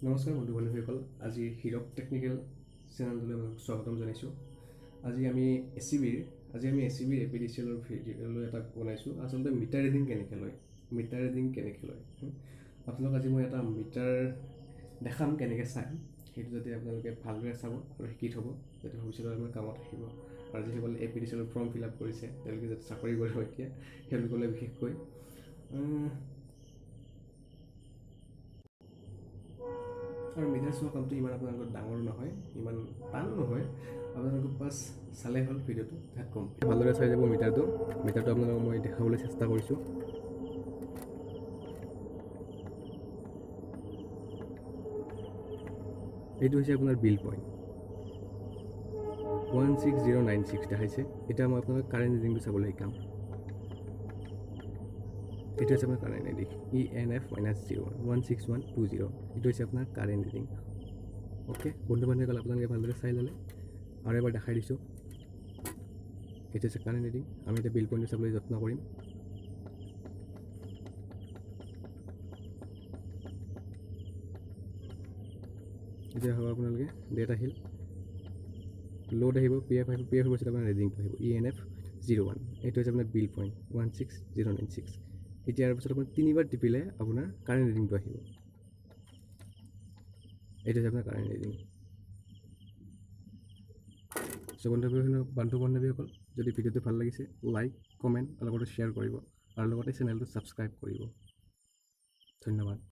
নমস্কাৰ বন্ধু বান্ধৱীসকল, আজি হিৰক টেকনিকেল চেনেললৈ স্বাগতম জনাইছোঁ। আজি আমি এচিবিৰ এপিডিচিএলৰ ভিডিঅ'লৈ এটা বনাইছোঁ। আচলতে মিটাৰ ৰিডিং কেনেকৈ লয়, আপোনালোক আজি মই এটা মিটাৰ দেখাম কেনেকৈ চাই, সেইটো যাতে আপোনালোকে ভালদৰে চাব আৰু শিকি থ'ব, যাতে ভৱিষ্যতে আপোনাৰ কামত আহিব। আৰু যিসকলে এপিডিচিএলৰ ফৰ্ম ফিল আপ কৰিছে তেওঁলোকে যাতে চাকৰি কৰিব এতিয়া, তেওঁলোকলৈ বিশেষকৈ আৰু মিটাৰ চোৱা কামটো ইমান আপোনালোকৰ ডাঙৰ নহয়, ইমান টান নহয়। আপোনালোকে বাছ চালে হ'ল ভিডিঅ'টো, তাত কম ভালদৰে চাই যাব। মিটাৰটো আপোনালোকক মই দেখাবলৈ চেষ্টা কৰিছোঁ। এইটো হৈছে আপোনাৰ বিল পইণ্ট 16096 দেখাইছে। এতিয়া মই আপোনালোকক কাৰেণ্ট ৰিডিংটো চাবলৈ শিকাম। এইটো হৈছে আপোনাৰ কাৰেণ্ট ৰিডিং ENF-016120। এইটো হৈছে আপোনাৰ কাৰেণ্ট ৰিডিং। অ'কে বন্ধু বান্ধৱীসকল, আপোনালোকে ভালদৰে চাই ল'লে। আৰু এবাৰ দেখাই দিছোঁ। এইটো হৈছে কাৰেণ্ট ৰিডিং। আমি এতিয়া বিল পইণ্টটো চাবলৈ যত্ন কৰিম। এতিয়া হ'ব আপোনালোকে ডেট আহিল, লোড আহিব, PF আহিব, PF হৈছে আপোনাৰ ৰিডিংটো আহিব ENF-01। এইটো হৈছে আপোনাৰ বিল পইণ্ট 16096। এতিয়া ইয়াৰ পিছত আপুনি 3বাৰ টিপিলে আপোনাৰ কাৰেণ্ট ৰিডিংটো আহিব। এইটো হৈছে আপোনাৰ কাৰেণ্ট ৰিডিং। বন্ধু বান্ধৱীসকল, যদি ভিডিঅ'টো ভাল লাগিছে লাইক, কমেণ্ট আৰু লগতে শ্বেয়াৰ কৰিব, আৰু লগতে চেনেলটো ছাবস্ক্ৰাইব কৰিব। ধন্যবাদ।